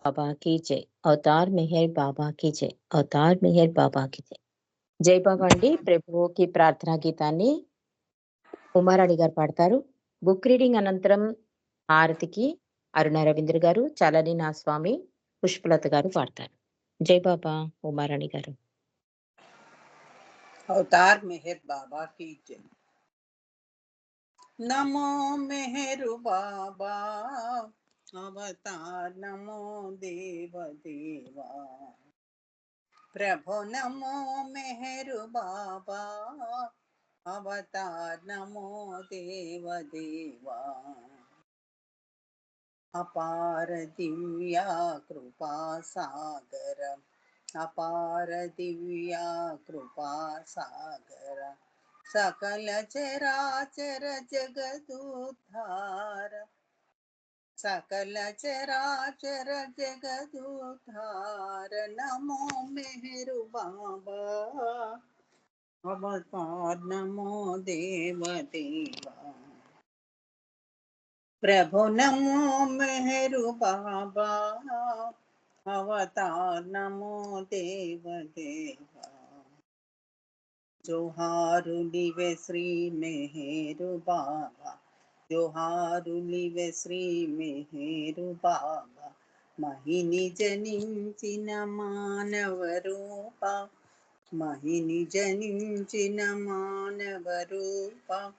बाबा की जय. अवतार मेहर बाबा की जय. अवतार मेहर बाबा की जय. జై బాబా అండి. ప్రభువుకి ప్రార్థనా గీతాన్ని ఉమారాణి గారు పాడతారు. బుక్ రీడింగ్ అనంతరం హారతికి అరుణ రవీంద్ర గారు, చలని నా స్వామి, పుష్పలత గారు పాడతారు. జై బాబా. ఉమారాణి గారు. अवतार मेहर बाबा की जय. नमो मेहरु बाबा अवतार, नमो देव देवा. प्रभु नमो मेहरु बाबा अवतार, नमो देव देवा. अपार दिव्या कृपा सागर, अपार दिव्या कृपा सागर. सकल चराचर जगदुद्धार, सकल चराचर जगदुद्धार. नमो मेहरु बाबा अवतार, नमो देव देवा. प्रभु नमो मेहरु बाबा अवतार, नमो देव देवा. जोहारुलिवे श्री मेहरु बाबा, जोहारुलिवे श्री मेहरु बाबा. महिनि जनिंचिन मानव रूपा, महिनि जनिंचिन मानव रूपा.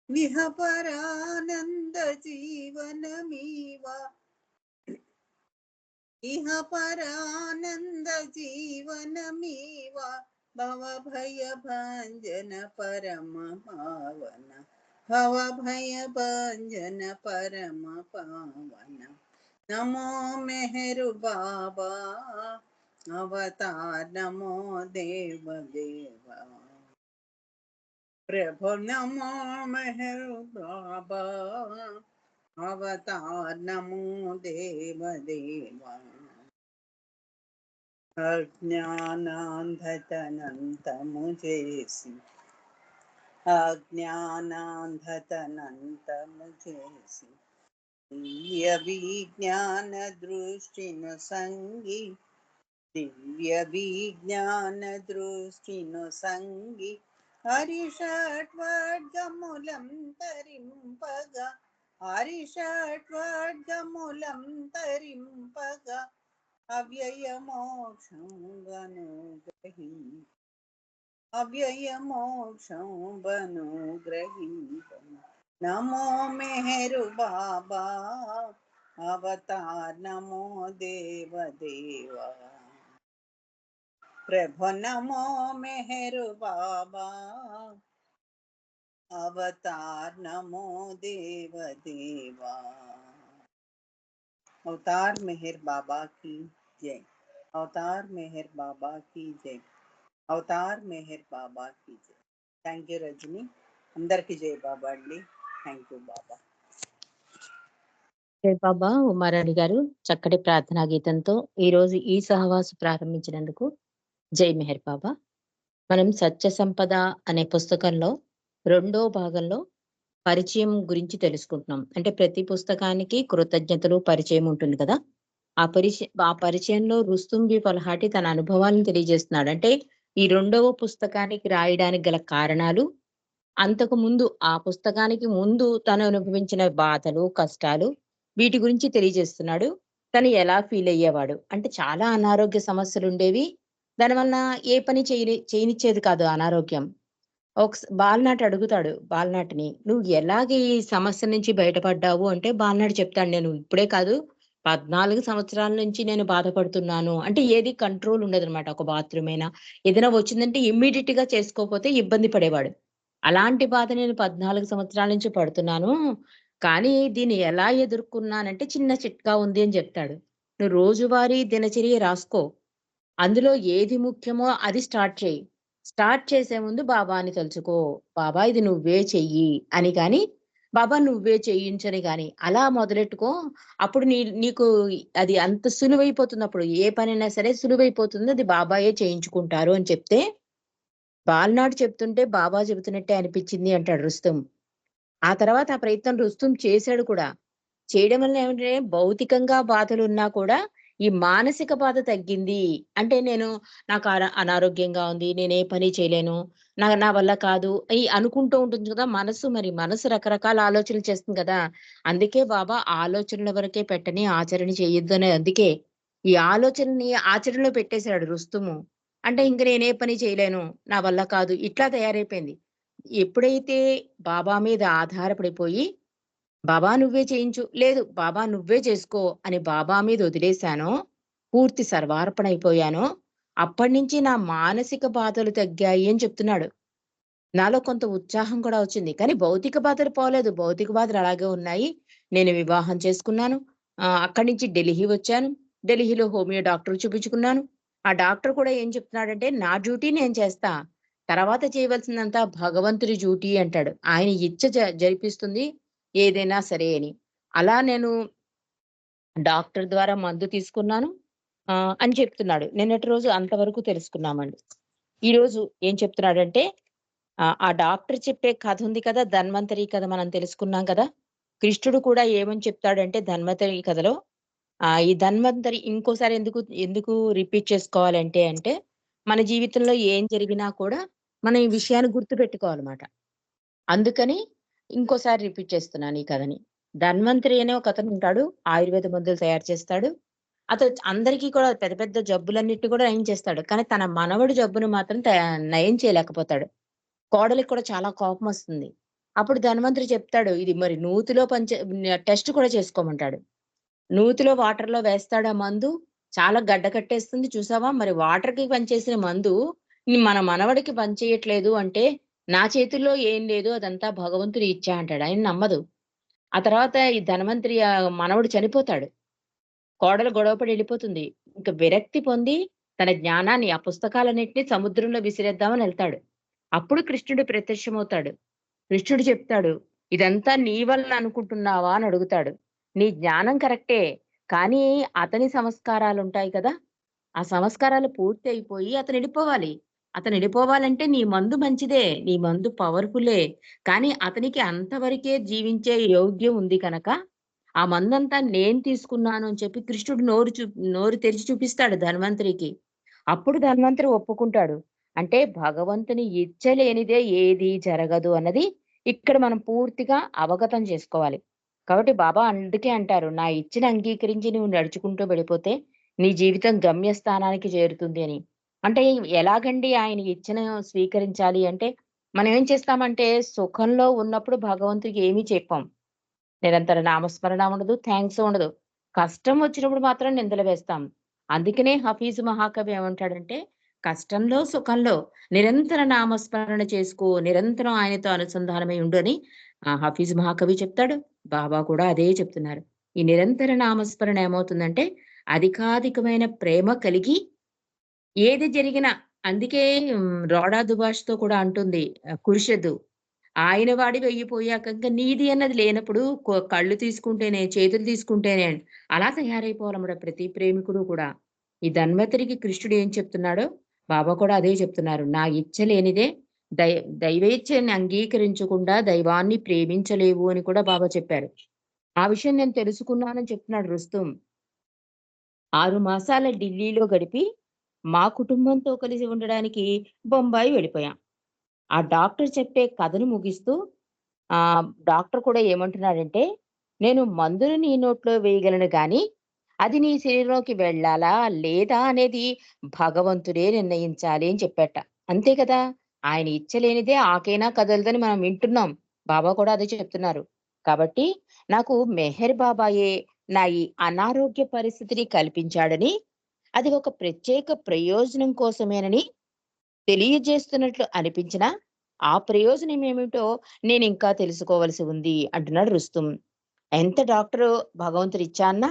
विहपरानंद जीवनमीवा, इहपरानंद जीवनमीवा. भव भय भंजन परम पावन, भव भय भंजन परम पावन. नमो मेहरु बाबा अवतार, नमो देव देवा. प्रभु नमो मेहरु बाबा अवतार, नमो देव देवा. अज्ञानांधतनंतमु जेसी, अज्ञानांधतनंतमु जेसी. दिव्य विज्ञान दृष्टि न संगी, दिव्य विज्ञान दृष्टि न संगी. हरिषट्वर्गमूलं तरिंपगा, हरिषट्वर्गमूलं तरिंपगा. अव्ययमोक्षं वनुग्रही, अव्ययमोक्षं वनुग्रही. नमो मेहरु बाबा अवतार, नमो देव देवा. प्रभु नमो मेहरु बाबा अवतार, नमो देव देवा. अवतार मेहर बाबा की जय. अवतार मेहर बाबा की जय. अवतार मेहर बाबा की जय. Thank you Rajni. अंदर की जय बाबा अंडी. थैंक यू बाबा. జై బాబా. ఉమారాణి గారు చక్కటి ప్రార్థనా గీతంతో ఈ రోజు ఈ సహవాసు ప్రారంభించినందుకు జై మెహర్ బాబా. మనం సత్య సంపద అనే పుస్తకంలో 2వ భాగంలో పరిచయం గురించి తెలుసుకుంటున్నాం. అంటే ప్రతి పుస్తకానికి కృతజ్ఞతలు, పరిచయం ఉంటుంది కదా! ఆ పరిచయంలో రుస్తుం బి పల్హాటి తన అనుభవాలను తెలియజేస్తున్నాడు. అంటే ఈ 2వ పుస్తకానికి రాయడానికి గల కారణాలు, అంతకుముందు ఆ పుస్తకానికి ముందు తను అనుభవించిన బాధలు, కష్టాలు వీటి గురించి తెలియజేస్తున్నాడు. తను ఎలా ఫీల్ అయ్యేవాడు. అంటే చాలా అనారోగ్య సమస్యలుండేవి. దానివల్ల ఏ పని చేయనిచ్చేది కాదు అనారోగ్యం. బాలనాటి అడుగుతాడు బాలనాటిని, "నువ్వు ఎలాగ ఈ సమస్య నుంచి బయటపడ్డావు?" అంటే బాలనాటి చెప్తాడు, "నేను ఇప్పుడే కాదు 14 సంవత్సరాల నుంచి నేను బాధపడుతున్నాను." అంటే ఏది కంట్రోల్ ఉండదనమాట. ఒక బాత్రూమ్ అయినా ఏదైనా వచ్చిందంటే ఇమ్మీడియేట్‌గా చేసుకోకపోతే ఇబ్బంది పడేవాడు. అలాంటి బాధ నేను 14 సంవత్సరాల నుంచి పడుతున్నాను. కానీ దీన్ని ఎలా ఎదుర్కొన్నానంటే చిన్న చిట్కా ఉంది అని చెప్తాడు. "నువ్వు రోజువారీ దినచర్య రాసుకో. అందులో ఏది ముఖ్యమో అది స్టార్ట్ చెయ్యి. స్టార్ట్ చేసే ముందు బాబాని తలుచుకో. బాబా ఇది నువ్వే చెయ్యి" అని గాని, బాబా నువ్వే చేయించని గాని అలా మొదలెట్టుకో. అప్పుడు నీకు అది అంత సులువైపోతుందప్పుడు. ఏ పనైనా సరే సులువైపోతుంది. అది బాబాయే చేయించుకుంటారు అని చెప్తే, బాలనాడు చెప్తుంటే బాబా చెబుతున్నట్టే అనిపించింది అంటాడు రుస్తుం. ఆ తర్వాత ఆ ప్రయత్నం రుస్తుం చేశాడు కూడా. చేయడం వల్ల ఏమంటే భౌతికంగా బాధలున్నా కూడా ఈ మానసిక బాధ తగ్గింది. అంటే నాకు అనారోగ్యంగా ఉంది. నేనే పని చేయలేను. నా వల్ల కాదు. అనుకుంటూ ఉంటుంది కదా మనసు. మరి మనసు రకరకాల ఆలోచనలు చేస్తుంది కదా! అందుకే బాబా ఆలోచనల వరకే పెట్టని ఆచరణ చేయొద్దనే అందుకే. ఈ ఆలోచనని ఆచరణలో పెట్టేసాడు రుస్తుము. అంటే ఇంక నేనే పని చేయలేను. నా వల్ల కాదు. ఇట్లా తయారైపోయింది. ఎప్పుడైతే బాబా మీద ఆధారపడిపోయి బాబా నువ్వే చేయించు. లేదు బాబా నువ్వే చేసుకో అని బాబా మీద వదిలేసానో, పూర్తి సర్వార్పణ అయిపోయానో, అప్పటినుంచి నా మానసిక బాధలు తగ్గాయి అని చెప్తున్నాడు. నాలో కొంత ఉత్సాహం కూడా వచ్చింది. కానీ భౌతిక బాధలు పోలేదు. భౌతిక బాధలు అలాగే ఉన్నాయి. నేను వివాహం చేసుకున్నాను. అక్కడి నుంచి ఢిల్లీ వచ్చాను. ఢిల్లీలో హోమియో డాక్టర్ చూపించుకున్నాను. ఆ డాక్టర్ కూడా ఏం చెప్తున్నాడంటే, "నా డ్యూటీ నేను చేస్తా. తర్వాత చేయవలసిందంతా భగవంతుడి డ్యూటీ" అంటాడు. ఆయన ఇచ్చ జరిపిస్తుంది ఏదైనా సరే అని. అలా నేను డాక్టర్ ద్వారా మందు తీసుకున్నాను అని చెప్తున్నాడు. నిన్నటి రోజు అంతవరకు తెలుసుకున్నామండి. ఈరోజు ఏం చెప్తున్నాడంటే ఆ డాక్టర్ చెప్పే కథ ఉంది కదా! ధన్వంతరి కథ మనం తెలుసుకున్నాం కదా! కృష్ణుడు కూడా ఏమని చెప్తాడంటే ధన్వంతరి కథలో ఈ ధన్వంతరి ఇంకోసారి ఎందుకు రిపీట్ చేసుకోవాలంటే మన జీవితంలో ఏం జరిగినా కూడా మనం ఈ విషయాన్ని గుర్తుపెట్టుకోవాలమాట. అందుకని ఇంకోసారి రిపీట్ చేస్తున్నాను ఈ కథని. ధన్వంతరి అనే ఒకతనుంటాడు. ఆయుర్వేద మందులు తయారు చేస్తాడు. అతను అందరికీ కూడా పెద్ద పెద్ద జబ్బులన్నిటిని కూడా నయం చేస్తాడు. కానీ తన మనవడి జబ్బును మాత్రం నయం చేయలేకపోతాడు. కోడలికి కూడా చాలా కోపమొస్తుంది. అప్పుడు ధన్వంతరి చెప్తాడు, "ఇది మరి నూతిలో టెస్ట్ కూడా చేసుకోమంటాడు." నూతిలో వాటర్‌లో వేస్తాడు ఆ మందు. చాలా గడ్డ కట్టేస్తుంది చూసావా? మరి వాటర్‌కి పనిచేసిన మందు మన మనవడికి పనిచేయట్లేదు అంటే, నా చేతుల్లో ఏం లేదు అదంతా భగవంతుడి ఇచ్చ అంటాడు. ఆయన నమ్మదు. ఆ తర్వాత ఈ ధనవంతరి మనవడు చనిపోతాడు. కోడలు గొడవపడి ఎళ్ళిపోతుంది. ఇంక విరక్తి పొంది తన జ్ఞానాన్ని, ఆ పుస్తకాలన్నిటిని సముద్రంలో విసిరేద్దామని ఎళ్తాడు. అప్పుడు కృష్ణుడు ప్రత్యక్షమవుతాడు. కృష్ణుడు చెప్తాడు, "ఇదంతా నీ వలన అనుకుంటున్నావా?" అని అడుగుతాడు. "నీ జ్ఞానం కరెక్టే. కానీ అతని సంస్కారాలుంటాయి కదా! ఆ సంస్కారాలు పూర్తి అయిపోయి అతనెళ్ళిపోవాలి. అతనెళ్ళిపోవాలంటే నీ మందు మంచిదే. నీ మందు పవర్‌ఫుల్లే. కానీ అతనికి అంతవరకే జీవించే యోగ్యం ఉంది కనుక, ఆ మందంతా నేను తీసుకున్నాను" అని చెప్పి కృష్ణుడు నోరు తెరిచి చూపిస్తాడు ధన్వంతరికి. అప్పుడు ధన్వంతరి ఒప్పుకుంటాడు. అంటే భగవంతుని ఇచ్చ లేనిదే ఏది జరగదు అన్నది ఇక్కడ మనం పూర్తిగా అవగతం చేసుకోవాలి. కాబట్టి బాబా అందుకే అంటారు, "నా ఇచ్చని అంగీకరించి నువ్వు నడుచుకుంటూ వెళ్ళిపోతే నీ జీవితం గమ్యస్థానానికి చేరుతుంది" అని. అంటే ఎలాగండి ఆయన ఇచ్చను స్వీకరించాలి అంటే, మనం ఏం చేస్తామంటే సుఖంలో ఉన్నప్పుడు భగవంతుడికి ఏమి చెప్పం. నిరంతర నామస్మరణ ఉండదు. థాంక్స్ ఉండదు. కష్టం వచ్చినప్పుడు మాత్రం నిందలు వేస్తాం. అందుకనే హఫీజు మహాకవి ఏమంటాడంటే, "కష్టంలో, సుఖంలో నిరంతర నామస్మరణ చేసుకో. నిరంతరం ఆయనతో అనుసంధానమై ఉండు" అని హఫీజు మహాకవి చెప్తాడు. బాబా కూడా అదే చెప్తున్నారు. ఈ నిరంతర నామస్మరణ ఏమవుతుందంటే, అధికాధికమైన ప్రేమ కలిగి ఏది జరిగినా అందుకే రోడా దుబాష్‌తో కూడా అంటుంది ఖుర్షిద్ ఆయన వాడివి అయిపోయాక ఇంక నీది అన్నది లేనప్పుడు కళ్ళు తీసుకుంటేనే, చేతులు తీసుకుంటేనే అలా తయారైపోవాలన్నమాట ప్రతి ప్రేమికుడు కూడా. ఈ ధన్వంతరికి కృష్ణుడు ఏం చెప్తున్నాడో, బాబా కూడా అదే చెప్తున్నారు. నా ఇచ్చ లేనిదే దై దైవేచ్ఛని అంగీకరించకుండా దైవాన్ని ప్రేమించలేవు అని కూడా బాబా చెప్పారు. ఆ విషయం నేను తెలుసుకున్నానని చెప్తున్నాడు రుస్తుం. 6 మాసాల ఢిల్లీలో గడిపి, మా కుటుంబంతో కలిసి ఉండడానికి బొంబాయి వెళ్ళిపోయాం. ఆ డాక్టర్ చెప్పే కథను ముగిస్తూ డాక్టర్ కూడా ఏమంటున్నాడంటే, "నేను మందుని నీ నోట్లో వేయగలను గానీ, అది నీ శరీరంలోకి వెళ్ళాలా? లేదా? అనేది భగవంతుడే నిర్ణయించాలి" అని చెప్పాట. అంతే కదా! ఆయన ఇచ్చ లేనిదే ఆకైనా కదలదని మనం వింటున్నాం. బాబా కూడా అదే చెప్తున్నారు. కాబట్టి నాకు మెహర్ బాబాయే నా ఈ అనారోగ్య పరిస్థితిని కల్పించాడని, అది ఒక ప్రత్యేక ప్రయోజనం కోసమేనని తెలియజేస్తున్నట్లు అనిపించినా, ఆ ప్రయోజనం ఏమిటో నేనింకా తెలుసుకోవలసి ఉంది అంటున్నాడు రుస్తుం. ఎంత డాక్టరు భగవంతుడిచ్చా అన్నా,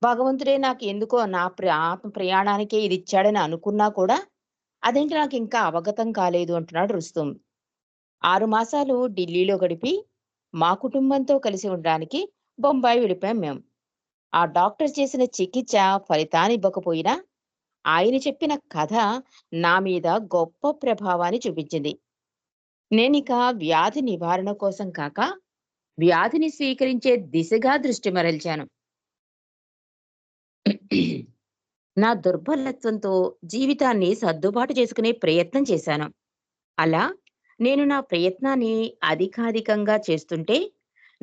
భగవంతుడే నాకు ఎందుకో నా ఆత్మ ప్రయాణానికే ఇదిచ్చాడని అనుకున్నా కూడా, అదేంటి నాకింకా అవగతం కాలేదు అంటున్నాడు రుస్తుం. 6 మాసాలు ఢిల్లీలో గడిపి, మా కుటుంబంతో కలిసి ఉండడానికి బొంబాయి వెళ్ళిపోయాం మేము. ఆ డాక్టర్ చేసిన చికిత్స ఫలితాన్నివ్వకపోయినా, ఆయన చెప్పిన కథ నా మీద గొప్ప ప్రభావాన్ని చూపించింది. నేనిక వ్యాధి నివారణ కోసం కాక, వ్యాధిని స్వీకరించే దిశగా దృష్టి మరల్చాను. నా దుర్బలత్వంతో జీవితాన్ని సర్దుబాటు చేసుకునే ప్రయత్నం చేశాను. అలా నేను నా ప్రయత్నాన్ని అధికాధికంగా చేస్తుంటే,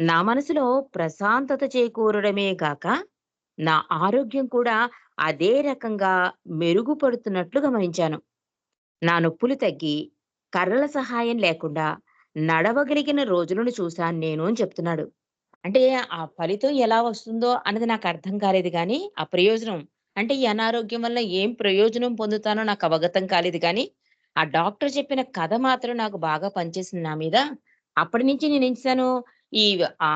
నా మనసులో ప్రశాంతత చేకూరడమే గాక, నా ఆరోగ్యం కూడా అదే రకంగా మెరుగుపడుతున్నట్లు గమనించాను. నా నొప్పులు తగ్గి, కర్రల సహాయం లేకుండా నడవగలిగిన రోజులను చూశాను నేను అని చెప్తున్నాడు. అంటే ఆ ఫలితం ఎలా వస్తుందో అన్నది నాకర్థం కాలేదు గానీ, ఆ ప్రయోజనం అంటే ఈ అనారోగ్యం వల్ల ఏం ప్రయోజనం పొందుతానో నాకు అవగతం కాలేదు గానీ, ఆ డాక్టర్ చెప్పిన కథ మాత్రం నాకు బాగా పనిచేసింది నా మీద. అప్పటి నుంచి నేనేం చేశాను, ఈ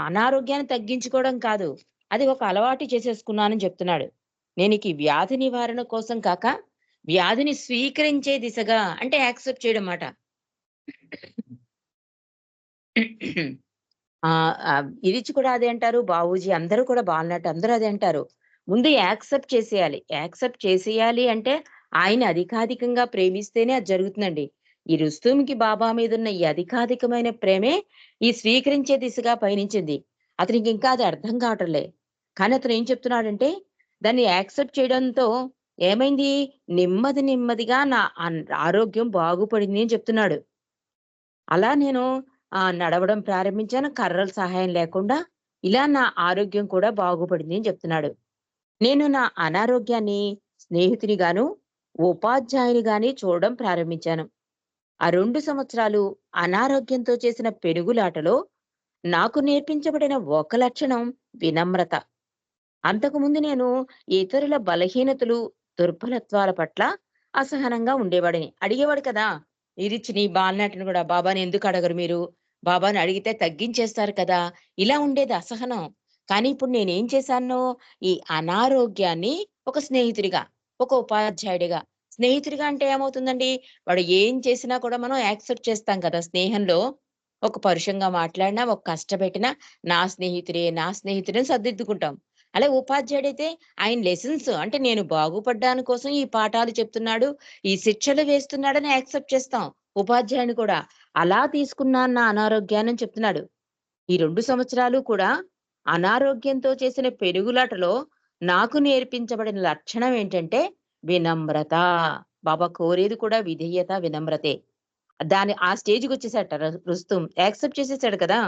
అనారోగ్యాన్ని తగ్గించుకోవడం కాదు, అది ఒక అలవాటు చేసేసుకున్నానని చెప్తున్నాడు. నేనిక ఈ వ్యాధి నివారణ కోసం కాక, వ్యాధిని స్వీకరించే దిశగా అంటే యాక్సెప్ట్ చేయడం మాట. ఇరిచి కూడా అదే అంటారు. బావూజీ అందరూ కూడా బాలనట్ అందరూ అదే అంటారు. ముందు యాక్సెప్ట్ చేసేయాలి. యాక్సెప్ట్ చేసేయాలి అంటే ఆయన్ని అధికాధికంగా ప్రేమిస్తేనే అది జరుగుతుందండి. ఈ రుస్తుమ్‌కి బాబా మీదున్న ఈ అధికాధికమైన ప్రేమే ఈ స్వీకరించే దిశగా పయనించింది. అతనికి ఇంకా అది అర్థం కావటంలే. కానీ అతను ఏం చెప్తున్నాడంటే దాన్ని యాక్సెప్ట్ చేయడంతో ఏమైంది? నెమ్మదిగా నా ఆరోగ్యం బాగుపడింది అని చెప్తున్నాడు. అలా నేను నడవడం ప్రారంభించాను. కర్రల సహాయం లేకుండా. ఇలా నా ఆరోగ్యం కూడా బాగుపడింది అని చెప్తున్నాడు. నేను నా అనారోగ్యాన్ని స్నేహితునిగాను, ఉపాధ్యాయునిగాని చూడడం ప్రారంభించాను. ఆ 2 సంవత్సరాలు అనారోగ్యంతో చేసిన పెనుగులాటలో నాకు నేర్పించబడిన ఒక లక్షణం వినమ్రత. అంతకుముందు నేను ఇతరుల బలహీనతలు, దుర్బలత్వాల పట్ల అసహనంగా ఉండేవాడిని. అడిగేవాడు కదా! ఈ బాలనాటిని గూడా బాబాని ఎందుకు అడగరు మీరు? బాబాని అడిగితే తగ్గించేస్తారు కదా! ఇలా ఉండేది అసహనం. కానీ ఇప్పుడు నేనేం చేశాను, ఈ అనారోగ్యాన్ని ఒక స్నేహితుడిగా, ఒక ఉపాధ్యాయుడిగా స్నేహితుడిగా అంటే ఏమవుతుందండి, వాడు ఏం చేసినా కూడా మనం యాక్సెప్ట్ చేస్తాం కదా! స్నేహంలో ఒక పరుషంగా మాట్లాడినా, ఒక కష్టపెట్టినా నా స్నేహితుడే అని సర్దిద్దుకుంటాం. అలాగే ఉపాధ్యాయుడైతే ఆయన లెసన్స్ అంటే నేను బాగుపడ్డాని కోసం ఈ పాఠాలు చెప్తున్నాడు, ఈ శిక్షలు వేస్తున్నాడని యాక్సెప్ట్ చేస్తాం. ఉపాధ్యాయుడిని కూడా. అలా తీసుకున్నాను నా అనారోగ్యాన్ని అని చెప్తున్నాడు. ఈ 2 సంవత్సరాలు కూడా అనారోగ్యంతో చేసిన పెరుగులాటలో నాకు నేర్పించబడిన లక్షణం ఏంటంటే వినమ్రత. బాబా కోరేది కూడా విధేయత, వినమ్రతే. ఆ స్టేజ్‌కొచ్చేసాడట రుస్తుం. యాక్సెప్ట్ చేసేసాడు కదా!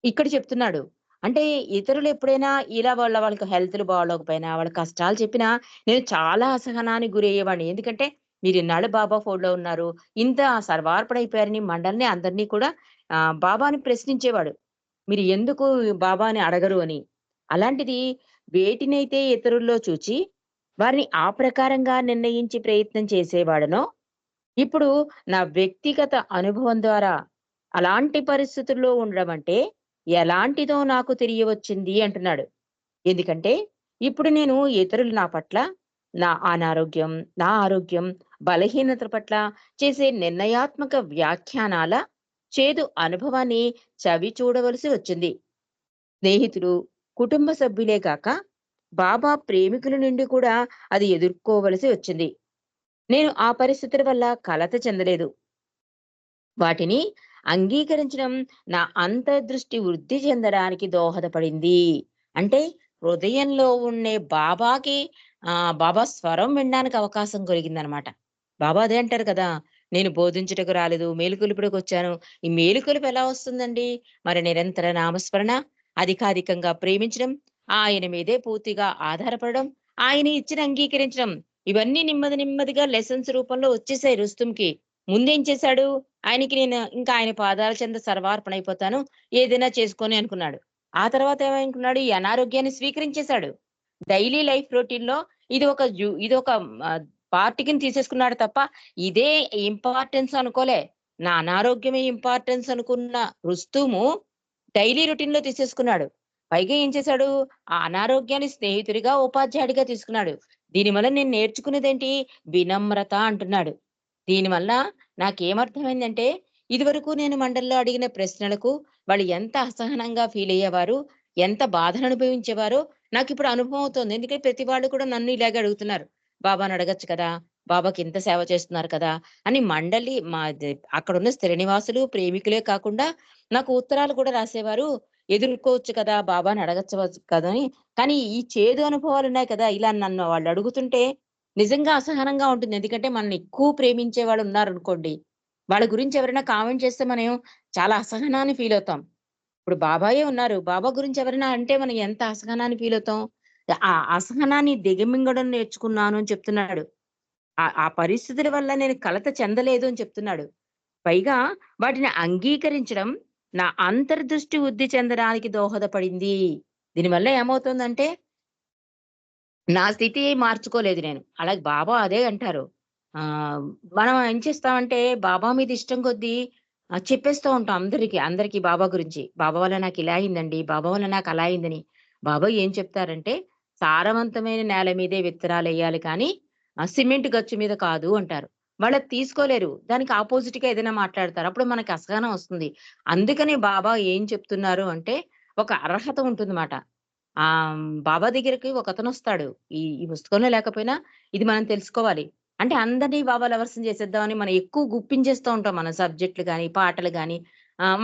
ఇక్కడ చెప్తున్నాడు. అంటే ఇతరులు ఎప్పుడైనా ఇలా వాళ్ళకి హెల్త్‌లు బాగోలేకపోయినా, వాళ్ళ కష్టాలు చెప్పినా నేను చాలా అసహనానికి గురయ్యేవాడిని. ఎందుకంటే మీరిన్నాళ్ళు బాబా ఫోల్డ్‌లో ఉన్నారు. ఇంత సర్వార్పణైపోయారని మండలిని అందరిని కూడా బాబాని ప్రశ్నించేవాడు. మీరు ఎందుకు బాబాని అడగరు అని. అలాంటిది వేటినైతే ఇతరుల్లో చూచి వారిని ఆ ప్రకారంగా నిర్ణయించి ప్రయత్నం చేసేవాడనో ఇప్పుడు నా వ్యక్తిగత అనుభవం ద్వారా అలాంటి పరిస్థితుల్లో ఉండడం అంటే ఎలాంటిదో నాకు తెలియవచ్చింది అంటున్నాడు. ఎందుకంటే ఇప్పుడు నేను ఇతరులు నా పట్ల, నా ఆరోగ్యం, బలహీనత పట్ల చేసే నిర్ణయాత్మక వ్యాఖ్యానాల చేదు అనుభవాన్ని చవి చూడవలసి వచ్చింది. స్నేహితులు, కుటుంబ సభ్యులే కాక బాబా ప్రేమికుల నుండి కూడా అది ఎదుర్కోవలసి వచ్చింది. నేను ఆ పరిస్థితుల వల్ల కలత చెందలేదు. వాటిని అంగీకరించడం నా అంతర్దృష్టి వృద్ధి చెందడానికి దోహదపడింది. అంటే హృదయంలో ఉండే బాబాకి బాబా స్వరం వినడానికి అవకాశం కలిగిందనమాట. బాబా అదే అంటారు కదా! నేను బోధించుటకు రాలేదు, మేలుకొలుపుటకొచ్చాను. ఈ మేలుకొలుపు ఎలా వస్తుందండి? మరి నిరంతర నామస్మరణ, అధికాధికంగా ప్రేమించడం, ఆయన మీదే పూర్తిగా ఆధారపడడం, ఆయన ఇచ్చిన అంగీకరించడం. ఇవన్నీ నెమ్మదిగా లెసన్స్ రూపంలో వచ్చేసాయి రుస్తుంకి. ముందేం చేశాడు? ఆయనకి నేను ఇంకా ఆయన పాదాల చెంత సర్వార్పణయిపోతాను. ఏదైనా చేసుకొని అనుకున్నాడు. ఆ తర్వాత ఏమనుకున్నాడు? ఈ అనారోగ్యాన్ని స్వీకరించేసాడు. డైలీ లైఫ్ రొటీన్‌లో ఇదొక పార్ట్ కింద తీసేసుకున్నాడు తప్ప, ఇదే ఇంపార్టెన్స్ అనుకోలే. నా అనారోగ్యమే ఇంపార్టెన్స్ అనుకున్న రుస్తుము డైలీ రొటీన్‌లో తీసేసుకున్నాడు. పైగా ఏం చేశాడు? ఆ అనారోగ్యాన్ని స్నేహితుడిగా, ఉపాధ్యాయుడిగా తీసుకున్నాడు. దీనివల్ల నేను నేర్చుకున్నదేంటి? వినమ్రత అంటున్నాడు. దీనివల్ల నాకేమర్థమైందంటే, ఇదివరకు నేను మండలిలో అడిగిన ప్రశ్నలకు వాళ్ళు ఎంత అసహనంగా ఫీలయ్యేవారు, ఎంత బాధననుభవించేవారో నాకిప్పుడు అనుభవం అవుతోంది. ఎందుకంటే ప్రతి వాళ్ళు కూడా నన్ను ఇలాగే అడుగుతున్నారు. బాబాని అడగొచ్చు కదా! బాబాకి ఇంత సేవ చేస్తున్నారు కదా! అని మండలి అక్కడున్న స్థిర నివాసులు, ప్రేమికులే కాకుండా నాకు ఉత్తరాలు కూడా రాసేవారు. ఎదుర్కోవచ్చు కదా! బాబాని అడగచ్చు కదా! అని. కానీ ఈ చేదు అనుభవాలున్నాయి కదా! ఇలా నన్ను వాళ్ళు అడుగుతుంటే నిజంగా అసహనంగా ఉంటుంది. ఎందుకంటే మనల్ని ఎక్కువ ప్రేమించే వాళ్ళు ఉన్నారనుకోండి. వాళ్ళ గురించి ఎవరైనా కామెంట్ చేస్తే మనం చాలా అసహనాన్ని ఫీల్ అవుతాం. ఇప్పుడు బాబాయే ఉన్నారు. బాబా గురించి ఎవరైనా అంటే మనం ఎంత అసహనాన్ని ఫీల్ అవుతాం. ఆ అసహనాన్ని దిగమింగడం నేర్చుకున్నాను అని చెప్తున్నాడు. ఆ పరిస్థితుల వల్ల నేను కలత చెందలేదు అని చెప్తున్నాడు. పైగా వాటిని అంగీకరించడం నా అంతర్దృష్టి వృద్ధి చెందడానికి దోహదపడింది. దీనివల్ల ఏమవుతుందంటే నా స్థితి మార్చుకోలేదు నేను. అలాగే బాబా అదే అంటారు. ఆహ్, మనం ఏం చేస్తామంటే బాబా మీద ఇష్టం కొద్దీ చెప్పేస్తూ ఉంటాం అందరికి బాబా గురించి. బాబా వల్ల నాకిలా అయిందండి. బాబా వల్ల నాకలా అయిందని. బాబా ఏం చెప్తారంటే, సారవంతమైన నేల మీదే విత్తనాలెయ్యాలి కానీ, సిమెంట్ గచ్చు మీద కాదు అంటారు. వాళ్ళది తీసుకోలేరు. దానికి అపోజిట్‌గా ఏదైనా మాట్లాడతారు. అప్పుడు మనకి అసహనం వస్తుంది. అందుకని బాబా ఏం చెప్తున్నారు అంటే, ఒక అర్హత ఉంటుందమాట. బాబా దగ్గరికి ఒకతనొస్తాడు. ఈ పుస్తకంలో లేకపోయినా ఇది మనం తెలుసుకోవాలి. అంటే అందరిని బాబా లవర్స్‌ని చేసేద్దామని మనం ఎక్కువ గుప్పించేస్తూ ఉంటాం. మన సబ్జెక్ట్‌లు గాని, పాటలు గాని,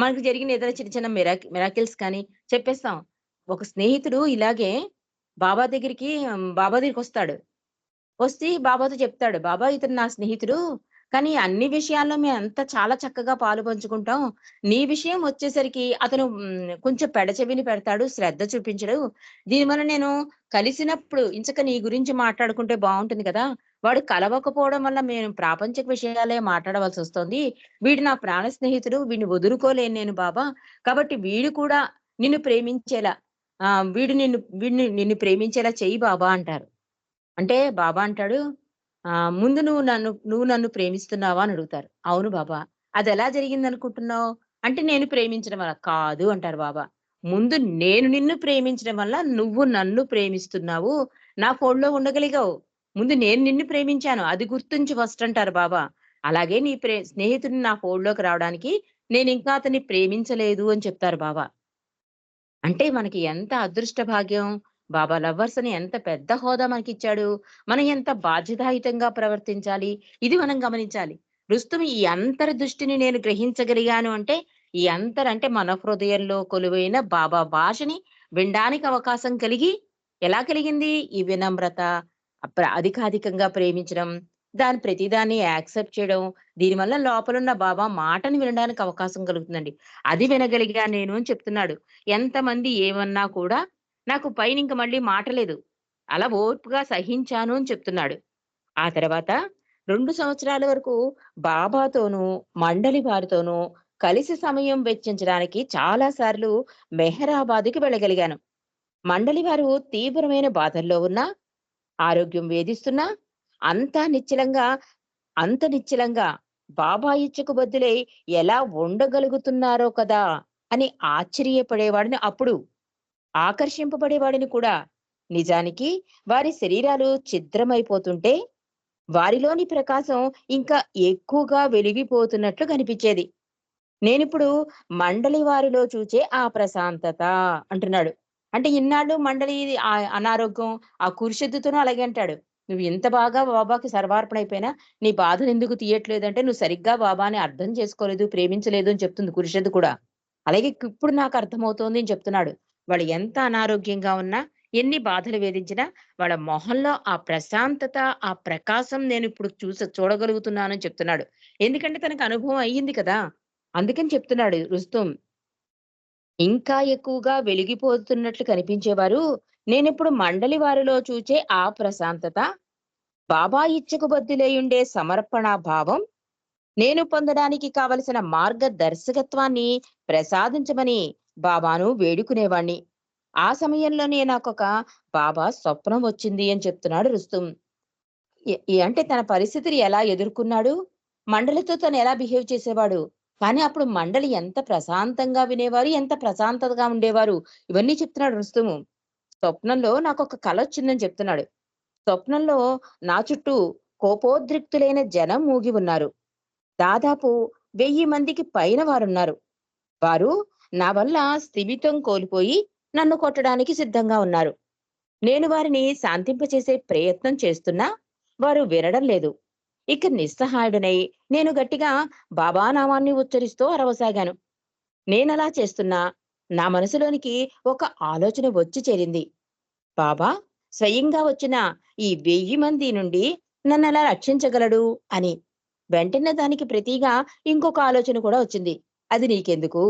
మనకు జరిగిన ఏదైనా చిన్న చిన్న మిరాకిల్స్ కానీ చెప్పేస్తాం. ఒక స్నేహితుడు ఇలాగే బాబా దగ్గరికొస్తాడు. వచ్చి బాబాతో చెప్తాడు. "బాబా ఇతను నా స్నేహితుడు. కానీ అన్ని విషయాల్లో మేమంతా చాలా చక్కగా పాలుపంచుకుంటాం. నీ విషయం వచ్చేసరికి అతను కొంచెం పెడచెవిని పెడతాడు. శ్రద్ధ చూపించడు. దీనివల్ల నేను కలిసినప్పుడు ఇంచక నీ గురించి మాట్లాడుకుంటే బావుంటుంది కదా! వాడు కలవకపోవడం వల్ల మేము ప్రాపంచిక విషయాలే మాట్లాడవలసొస్తోంది. వీడు నా ప్రాణ స్నేహితుడు. వీడిని వదులుకోలేను నేను బాబా. కాబట్టి వీడు కూడా నిన్ను ప్రేమించేలా వీడిని నిన్ను ప్రేమించేలా చెయ్యి బాబా" అంటారు. అంటే బాబా అంటాడు, "ముందు నువ్వు నన్ను ప్రేమిస్తున్నావా?" అని అడుగుతారు. "అవును బాబా." "అదెలా జరిగిందనుకుంటున్నావు?" అంటే, "నేను ప్రేమించడం వల్ల." "కాదు" అంటారు బాబా. "ముందు నేను నిన్ను ప్రేమించడం వల్ల నువ్వు నన్ను ప్రేమిస్తున్నావు. నా ఫోన్‌లో ఉండగలిగావు. ముందు నేను నిన్ను ప్రేమించాను. అది గుర్తుంచు ఫస్ట్" అంటారు బాబా. అలాగే నీ స్నేహితుడిని నా ఫోన్‌లోకి రావడానికి నేనింకా అతన్ని ప్రేమించలేదు అని చెప్తారు బాబా. అంటే మనకి ఎంత అదృష్ట భాగ్యం. బాబా లవర్స్ అని ఎంత పెద్ద హోదా మనకిచ్చాడు. మనం ఎంత బాధ్యతాయుతంగా ప్రవర్తించాలి. ఇది మనం గమనించాలి. రుస్తుం ఈ అంతర్దృష్టిని నేను గ్రహించగలిగాను అంటే, ఈ అంటే మన హృదయంలో కొలువైన బాబా భాషని వినడానికి అవకాశం కలిగి, ఎలా కలిగింది? ఈ వినమ్రత, అధికాధికంగా ప్రేమించడం, ప్రతిదాన్ని యాక్సెప్ట్ చేయడం. దీనివల్ల లోపలున్న బాబా మాటని వినడానికి అవకాశం కలుగుతుందండి. అది వినగలిగా నేను అని చెప్తున్నాడు. ఎంతమంది ఏమన్నా కూడా నాకు పైనింక మళ్ళీ మాట లేదు. అలా ఓర్పుగా సహించాను అని చెప్తున్నాడు. ఆ తర్వాత 2 సంవత్సరాల వరకు బాబాతోనూ, మండలి వారితోనూ కలిసి సమయం వెచ్చించడానికి చాలా సార్లు మెహరాబాద్‌కి వెళ్ళగలిగాను. మండలి వారు తీవ్రమైన బాధల్లో ఉన్నా, ఆరోగ్యం వేధిస్తున్నా, అంతా నిశ్చలంగా అంత నిశ్చలంగా బాబా ఇచ్చకు బదులై ఎలా ఉండగలుగుతున్నారో కదా! అని ఆశ్చర్యపడేవాడిని అప్పుడు. ఆకర్షింపబడేవాడిని కూడా. నిజానికి వారి శరీరాలు ఛిద్రమైపోతుంటే, వారిలోని ప్రకాశం ఇంకా ఎక్కువగా వెలిగిపోతున్నట్లు కనిపిచ్చేది. నేనిప్పుడు మండలి వారిలో చూచే ఆ ప్రశాంతత అంటున్నాడు. అంటే ఇన్నాళ్ళు మండలి అనారోగ్యం, ఆ కురుషుద్దుతోనూ అలాగే అంటాడు. "నువ్వు ఇంత బాగా బాబాకి సర్వార్పణ అయిపోయినా, నీ బాధనెందుకు తీయట్లేదంటే, నువ్వు సరిగ్గా బాబాని అర్థం చేసుకోలేదు, ప్రేమించలేదు" అని చెప్తుంది కురుషుద్దు కూడా. అలాగే ఇప్పుడు నాకు అర్థమవుతోంది అని చెప్తున్నాడు. వాళ్ళు ఎంత అనారోగ్యంగా ఉన్నా, ఎన్ని బాధలు వేధించినా, వాళ్ళ మొహంలో ఆ ప్రశాంతత, ఆ ప్రకాశం నేనిప్పుడు చూడగలుగుతున్నానని చెప్తున్నాడు. ఎందుకంటే తనకు అనుభవం అయ్యింది కదా! అందుకని చెప్తున్నాడు రుస్తుం. ఇంకా ఎక్కువగా వెలిగిపోతున్నట్లు కనిపించేవారు, నేనిప్పుడు మండలి వారిలో చూచే ఆ ప్రశాంతత, బాబా ఇచ్చకు బద్దులైయుండే సమర్పణా భావం, నేను పొందడానికి కావలసిన మార్గదర్శకత్వాన్ని ప్రసాదించమని బాబాను వేడుకునేవాణ్ణి. ఆ సమయంలోనే నాకొక బాబా స్వప్నం వచ్చింది అని చెప్తున్నాడు రుస్తుం. అంటే తన పరిస్థితిని ఎలా ఎదుర్కొన్నాడు? మండలితో తను ఎలా బిహేవ్ చేసేవాడు? కానీ అప్పుడు మండలి ఎంత ప్రశాంతంగా వినేవారు, ఎంత ప్రశాంతతగా ఉండేవారు. ఇవన్నీ చెప్తున్నాడు రుస్తుము. స్వప్నంలో నాకొక కలొచ్చిందని చెప్తున్నాడు. స్వప్నంలో నా చుట్టూ కోపోద్రిక్తులైన జనం మూగి ఉన్నారు. దాదాపు 1000 మందికి పైన వారున్నారు. వారు నా వల్ల స్థిమితం కోల్పోయి నన్ను కొట్టడానికి సిద్ధంగా ఉన్నారు. నేను వారిని శాంతింపచేసే ప్రయత్నం చేస్తున్నా, వారు వినడం లేదు. ఇక నిస్సహాయుడనై నేను గట్టిగా బాబా నామాన్ని ఉచ్చరిస్తూ అరవసాగాను. నేనలా చేస్తున్నా నా మనసులోనికి ఒక ఆలోచన వచ్చి చేరింది. బాబా స్వయంగా వచ్చిన ఈ 1000 మంది నుండి నన్నెలా రక్షించగలడు అని. వెంటనే దానికి ప్రతిగా ఇంకొక ఆలోచన కూడా వచ్చింది. అది నీకెందుకు?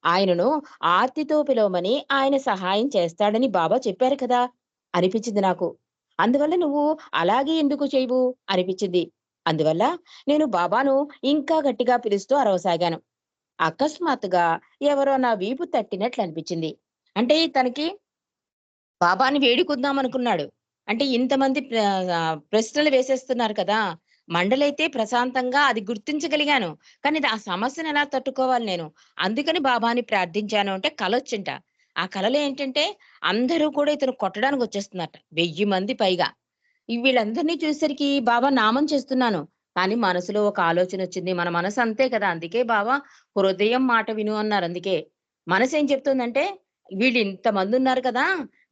ఆయనను ఆర్తితో పిలవమని ఆయన సహాయం చేస్తాడని బాబా చెప్పారు కదా! అనిపించింది నాకు. అందువల్ల నువ్వు అలాగే ఎందుకు చేయవు? అనిపించింది. అందువల్ల నేను బాబాను ఇంకా గట్టిగా పిలుస్తూ అరవసాగాను. అకస్మాత్తుగా ఎవరో నా వీపు తట్టినట్లనిపించింది. అంటే తనకి బాబాని వేడుకుందామనుకున్నాడు. అంటే ఇంతమంది ప్రశ్నలు వేసేస్తున్నారు కదా! మండలైతే ప్రశాంతంగా అది గుర్తించగలిగాను. కానీ ఆ సమస్యను ఎలా తట్టుకోవాలి నేను? అందుకని బాబాని ప్రార్థించాను అంటే కలొచ్చింట. ఆ కలలో ఏంటంటే అందరూ కూడా ఇతను కొట్టడానికొచ్చేస్తున్నారట. 1000 మంది పైగా. వీళ్ళందరిని చూసేసరికి బాబా నామం చేస్తున్నాను. కానీ మనసులో ఒక ఆలోచనొచ్చింది. మన మనసు అంతే కదా! అందుకే బాబా హృదయం మాట విను అన్నారు అందుకే. మనసేం చెప్తుందంటే వీళ్ళు ఇంతమందున్నారు కదా!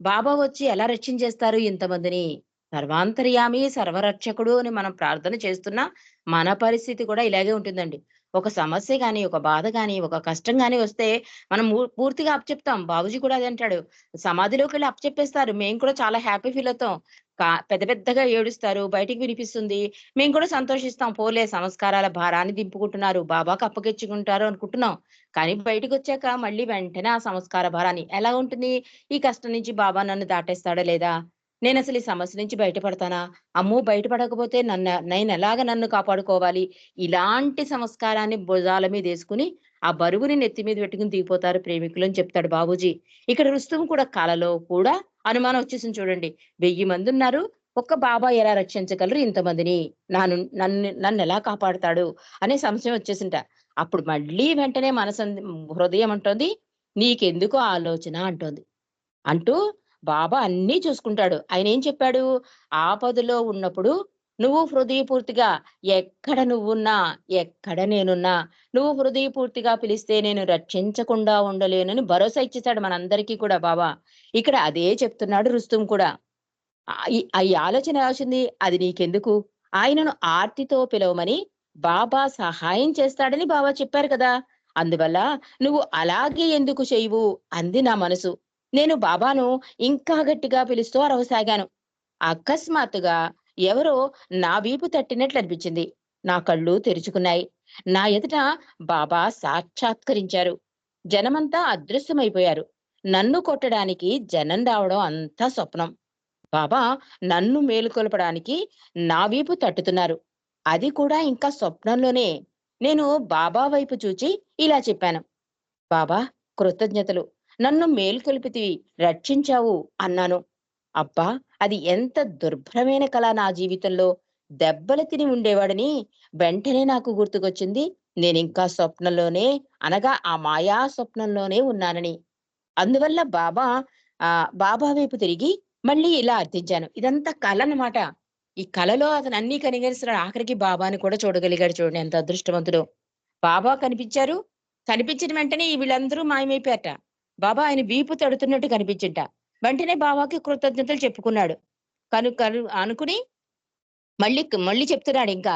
బాబా వచ్చి ఎలా రక్షించేస్తారు ఇంతమందిని? సర్వాంతర్యామి, సర్వరక్షకుడు అని మనం ప్రార్థన చేస్తున్నా, మన పరిస్థితి కూడా ఇలాగే ఉంటుందండి. ఒక సమస్య గాని, ఒక బాధ గాని, ఒక కష్టం గాని వస్తే మనం పూర్తిగా అప్పచెప్తాం. బాబూజీ కూడా అదే అంటాడు. సమాధిలోకెళ్ళి అప్పచెప్పేస్తారు. మేము కూడా చాలా హ్యాపీ ఫీల్ అవుతాం. పెద్ద పెద్దగా ఏడుస్తారు. బయటికి వినిపిస్తుంది. మేము కూడా సంతోషిస్తాం. పోలే సంస్కారాల భారాన్ని దింపుకుంటున్నారు. బాబాకి అప్పగించుకుంటారు అనుకుంటున్నాం. కానీ బయటికొచ్చాక మళ్ళీ వెంటనే ఆ సంస్కార భారాన్ని ఎలా ఉంటుంది? ఈ కష్టం నుంచి బాబా నన్ను దాటేస్తాడా లేదా? నేనసలు ఈ సమస్య నుంచి బయటపడతానా? అమ్మో! బయటపడకపోతే నేనెలాగ నన్ను కాపాడుకోవాలి? ఇలాంటి సంస్కారాన్ని భుజాల మీదేసుకొని, ఆ బరువుని నెత్తి మీద పెట్టుకొని దిగిపోతారు ప్రేమికులని చెప్తాడు బాబూజీ. ఇక్కడ రుస్తుం కూడా కలలో కూడా అనుమానం వచ్చేసింది చూడండి. 1000 మందున్నారు. ఒక్క బాబా ఎలా రక్షించగలరు ఇంతమందిని? నన్నెలా కాపాడతాడు? అనే సంశయం వచ్చేసింట. అప్పుడు మళ్ళీ వెంటనే హృదయం అంటోంది, "నీకెందుకు ఆలోచన" అంటోంది. అంటూ బాబా అన్నీ చూసుకుంటాడు. ఆయనేం చెప్పాడు? ఆపదలో ఉన్నప్పుడు నువ్వు హృదయపూర్తిగా ఎక్కడ నువ్వున్నా, ఎక్కడ నేనున్నా, నువ్వు హృదయపూర్తిగా పిలిస్తే నేను రక్షించకుండా ఉండలేనని భరోసా ఇచ్చేసాడు మనందరికీ కూడా బాబా. ఇక్కడ అదే చెప్తున్నాడు రుస్తుం కూడా. ఈ ఆలోచన ఎలా వచ్చింది? అది నీకెందుకు? ఆయనను ఆర్తితో పిలవమని బాబా సహాయం చేస్తాడని బాబా చెప్పారు కదా! అందువల్ల నువ్వు అలాగే ఎందుకు చేయవు? అంది నా మనసు. నేను బాబాను ఇంకా గట్టిగా పిలుస్తూ అరవసాగాను. అకస్మాత్తుగా ఎవరో నా వీపు తట్టినట్లనిపించింది. నా కళ్ళు తెరుచుకున్నాయి. నా ఎదుట బాబా సాక్షాత్కరించారు. జనమంతా అదృశ్యమైపోయారు. నన్ను కొట్టడానికి జనం రావడం అంతా స్వప్నం. బాబా నన్ను మేలుకొల్పడానికి నా వీపు తట్టుతున్నారు. అది కూడా ఇంకా స్వప్నంలోనే. నేను బాబా వైపు చూచి ఇలా చెప్పాను. బాబా కృతజ్ఞతలు. నన్ను మేల్కొల్పితివి, రక్షించావు అన్నాను. అబ్బా! అది ఎంత దుర్భరమైన కల నా జీవితంలో. దెబ్బలు తిని ఉండేవాడిని. వెంటనే నాకు గుర్తుకొచ్చింది. నేనింకా స్వప్నంలోనే అనగా ఆ మాయా స్వప్నంలోనే ఉన్నానని. అందువల్ల బాబా వైపు తిరిగి మళ్ళీ ఇలా అర్థించాను. ఇదంతా కలనమాట. ఈ కలలో అతను అన్నీ కనిగరిస్తున్నాడు. ఆఖరికి బాబాని కూడా చూడగలిగాడు చూడండి ఎంత అదృష్టవంతుడో. బాబా కనిపించారు. కనిపించిన వెంటనే వీళ్ళందరూ మాయమైపోయారట. బాబా ఆయన వీపు తడుతున్నట్టు కనిపించింట. వెంటనే బాబాకి కృతజ్ఞతలు చెప్పుకున్నాడు. కను కను అనుకుని మళ్ళీ చెప్తున్నాడింకా.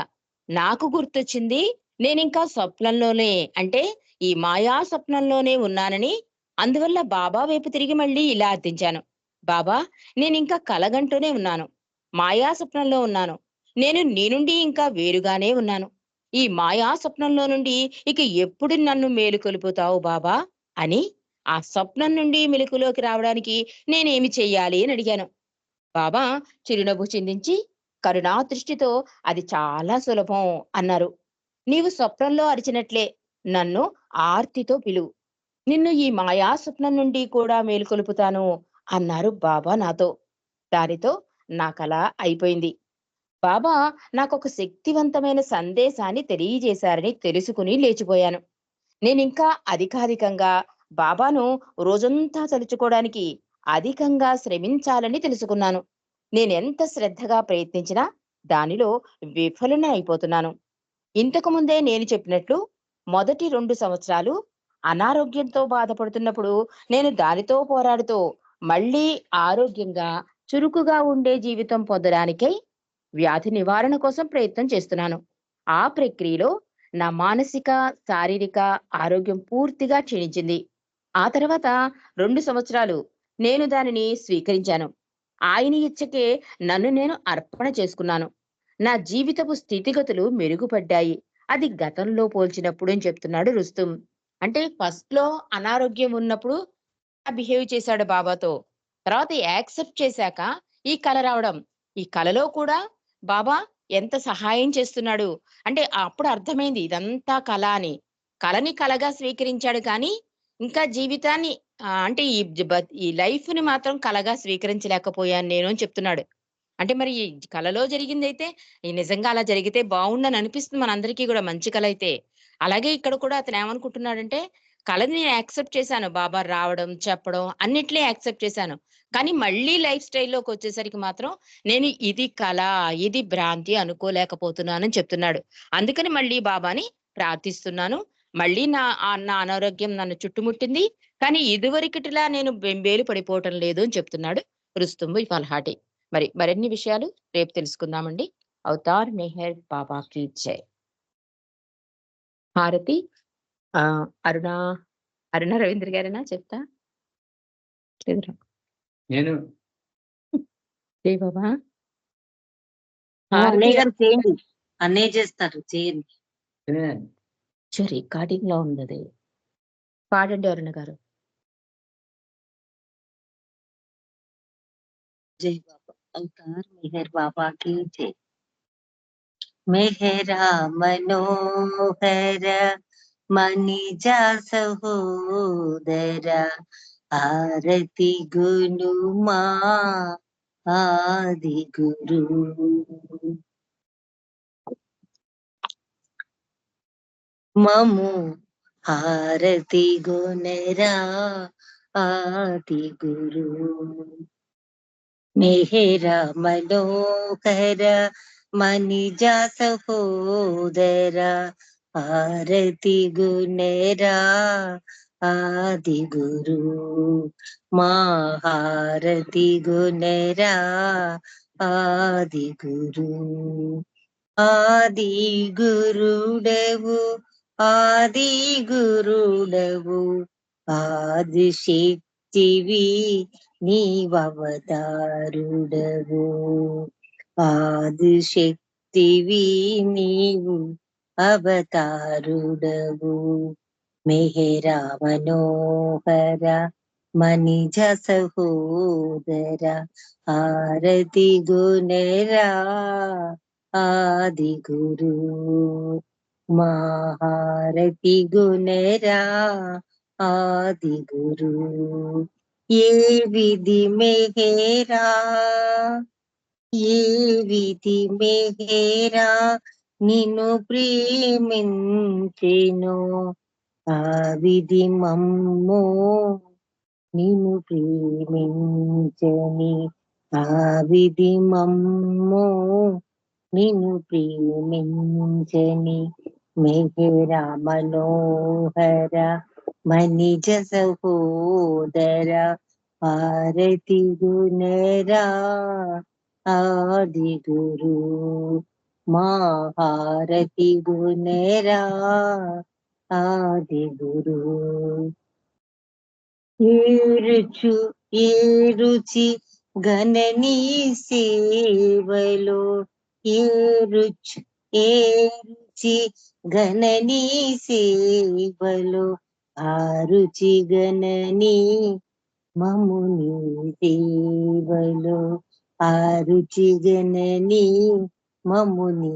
నాకు గుర్తొచ్చింది నేనింకా స్వప్నంలోనే అంటే ఈ మాయా స్వప్నంలోనే ఉన్నానని, అందువల్ల బాబా వైపు తిరిగి మళ్ళీ ఇలా అర్థించాను. బాబా నేనింకా కలగంటూనే ఉన్నాను. మాయా స్వప్నంలో ఉన్నాను. నేను నీ నుండి ఇంకా వేరుగానే ఉన్నాను. ఈ మాయా స్వప్నంలో నుండి ఇక ఎప్పుడు నన్ను మేలుకొలుపుతావు బాబా? అని ఆ స్వప్నం నుండి మెలుకువలోకి రావడానికి నేనేమి చెయ్యాలి అని అడిగాను. బాబా చిరునవ్వు చిందించి కరుణా దృష్టితో అది చాలా సులభం అన్నారు. నీవు స్వప్నంలో అరిచినట్లే నన్ను ఆర్తితో పిలువు. నిన్ను ఈ మాయా స్వప్నం నుండి కూడా మేలుకొలుపుతాను అన్నారు బాబా నాతో. దానితో నా కల అయిపోయింది. బాబా నాకొక శక్తివంతమైన సందేశాన్ని తెలియజేశారని తెలుసుకుని లేచిపోయాను. నేనింకా అధికాధికంగా బాబాను రోజంతా తలుచుకోవడానికి అధికంగా శ్రమించాలని తెలుసుకున్నాను. నేనెంత శ్రద్ధగా ప్రయత్నించినా దానిలో విఫలనే అయిపోతున్నాను. ఇంతకు ముందే నేను చెప్పినట్లు మొదటి 2 సంవత్సరాలు అనారోగ్యంతో బాధపడుతున్నప్పుడు నేను దానితో పోరాడుతూ మళ్ళీ ఆరోగ్యంగా, చురుకుగా ఉండే జీవితం పొందడానికై వ్యాధి నివారణ కోసం ప్రయత్నం చేస్తున్నాను. ఆ ప్రక్రియలో నా మానసిక, శారీరక ఆరోగ్యం పూర్తిగా క్షీణించింది. ఆ తర్వాత 2 సంవత్సరాలు నేను దానిని స్వీకరించాను. ఆయన ఇచ్చకే నన్ను నేను అర్పణ చేసుకున్నాను. నా జీవితపు స్థితిగతులు మెరుగుపడ్డాయి. అది గతంలో పోల్చినప్పుడు అని చెప్తున్నాడు రుస్తుం. అంటే ఫస్ట్‌లో అనారోగ్యం ఉన్నప్పుడు బిహేవ్ చేశాడు బాబాతో. తర్వాత యాక్సెప్ట్ చేశాక ఈ కల రావడం. ఈ కలలో కూడా బాబా ఎంత సహాయం చేస్తున్నాడు. అంటే అప్పుడు అర్థమైంది ఇదంతా కల అని. కలని కలగా స్వీకరించాడు కానీ, ఇంకా జీవితాన్ని అంటే ఈ లైఫ్‌ని మాత్రం కలగా స్వీకరించలేకపోయాను నేను అని చెప్తున్నాడు. అంటే మరి ఈ కలలో జరిగిందైతే ఈ నిజంగా అలా జరిగితే బావుండని అనిపిస్తుంది మనందరికీ గూడా మంచి కలైతే. అలాగే ఇక్కడ కూడా అతనేమనుకుంటున్నాడంటే, కలని నేను యాక్సెప్ట్ చేశాను. బాబా రావడం, చెప్పడం అన్నిట్లి యాక్సెప్ట్ చేశాను. కానీ మళ్ళీ లైఫ్ స్టైల్‌లోకొచ్చేసరికి మాత్రం నేను ఇది కల, ఇది భ్రాంతి అనుకోలేకపోతున్నానని చెప్తున్నాడు. అందుకని మళ్ళీ బాబాని ప్రార్థిస్తున్నాను. మళ్ళీ నా అనారోగ్యం నన్ను చుట్టుముట్టింది. కానీ ఇదివరకటిలా నేను బెంబేలు పడిపోవటం లేదు అని చెప్తున్నాడు రుస్తుంబు ఫల్హాటి. మరిన్ని విషయాలు రేపు తెలుసుకుందామండి. అవతార్ మెహర్ బాబాకి జై. హారతి అరుణ అరుణ రవీంద్ర గారేనా చెప్తా? లేదురా. నేను జై బాబా. అన్నయ్య గారు చేయండి. అన్నయ్య చేస్తారు చేయండి. రికార్డింగ్ లో ఉంది అది. పాడండి అరుణ గారు. జై బాబా. అవతార్ మెహర్ బాబాకి జై. మెహరా మనోహర మణిజా సహోదర ఆరతి గునుమా ఆది గురు మము హారతి గుణరా ఆది గురు మెహరా మనోహర మణిజా సహోదర ఆరతి గుణరా ఆది గురు మహారతి గుణరా ఆది గురు ఆది గురుడవు ఆది గురుడవు ఆది శక్తివి నీవవతారుడవు ఆది శక్తివి నీవు అవతారుడవు మెహరా మనోహర మణిజ సహోదర ఆరతి గుణరా ఆది గురు మహారతి గుణరా ఆది గురు ఏ విధి మెహరా ఏ విధి మెహరా నిన్ను ప్రేమించెను ఆ విధి మమ్ము నిన్ను ప్రేమించని ఆ విధి మమ్ము నిన్ను ప్రేమించని మెహరా మనోహర మణిజ సహోదర ఆరతి గుణరా ఆది గురు మహారతి గుణరా ఆది గురు ఏ రుచి గణనీ సేవలో ఏ రుచి గణనీ సేవలో ఆ రుచి గణనీ మముని సేవలో ఆ రుచి గణనీ మముని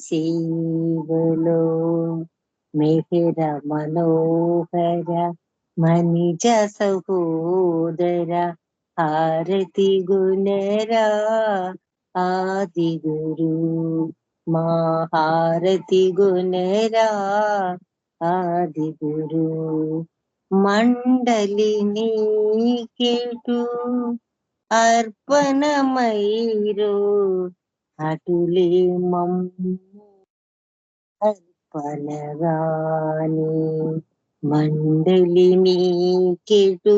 సేవలో మెహరా మనోహర మణిజ సహోదర హారతి గుణరా ఆది గురు మహారతి గుణరా ఆది గురు మండలిని కేటు అర్పణమైరో అటులే మమ్ము అర్పణగాని మండలిని కేటు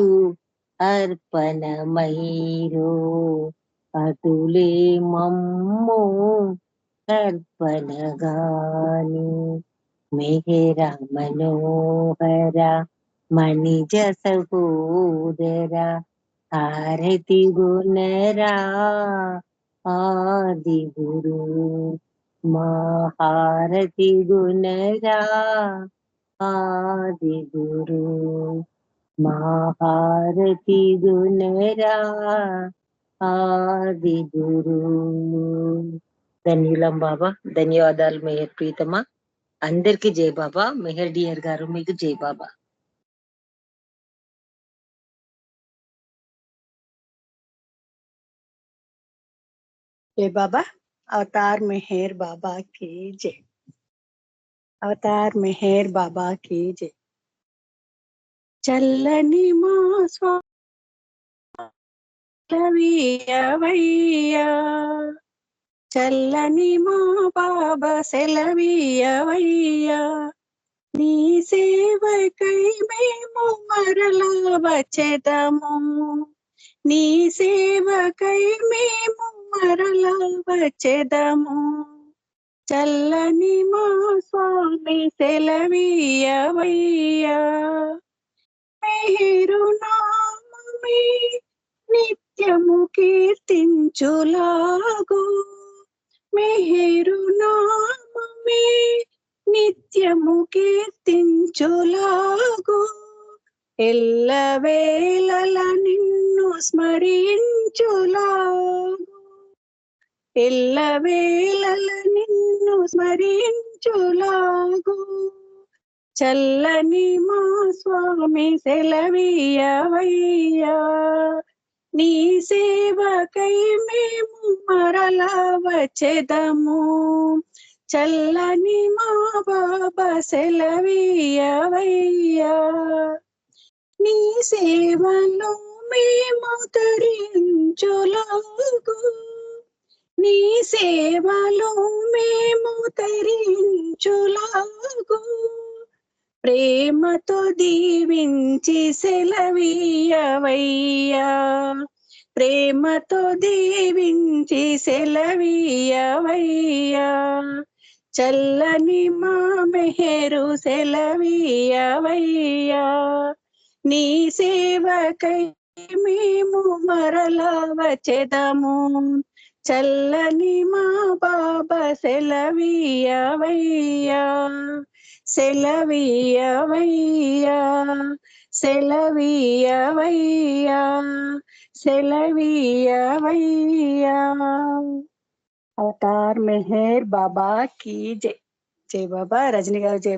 అర్పణమైరో అటులే మమ్ము అర్పణగాని మెహరా మనోహర మణిజ సహోదర హారతి గుణరా ఆది గురు మా హారతి గుణరా ఆది గురు, మా హారతి గుణరా ఆది గురు. ధన్యులం బాబా. ధన్యవాదాలు మెహర్ ప్రీతమా. అందరికీ జై బాబా. మెహర్ డియర్ గారు మీకు జై బాబా. जय बाबा। अवतार मेहर बाबा की जय। अवतार मेहर बाबा की जय। చల్లని మా స్వామియవయ్యా, చల్లని మా బాబా సెలవీయవయ్యా, నీ సేవకై మేము మరలా వచ్చేదము, నీ సేవకై మేము మరలా వచ్చేదము, చల్లని మా స్వామి సెలవీయవయ్యా, మేరు నామమే నిత్యము కీర్తించులాగు, మేరు నామమే నిత్యము కీర్తించులాగు, ఎల్లవేళల నిన్ను స్మరించులాగు, ఎల్లవేళల నిన్ను స్మరించులాగు, చల్లని మా స్వామి సెలవీయవయ్యా, నీ సేవకై మేము మరలా వచ్చేదము, చల్లని మా బాబా సెలవీయవయ్యా, నీ సేవలో మేము తరించులాగు, నీ సేవలో మేము తరించులాగు, ప్రేమతో దీవించి సెలవీయవయ్యా, ప్రేమతో దీవించి సెలవీయవయ్యా, చల్లని మా మెహరు సెలవీయవయ్యా, నీ సేవకై మేము మరలా వచ్చేదము, చల్లని మా బాబా సెలవీయవయ్యా, సెలవీయవయ్యా, సెలవీయవయ్యా, సెలవీయవయ్యా. అవతార్ మెహర్ బాబా की जय। जय बाबा। रजनी गाరు जय बाबा।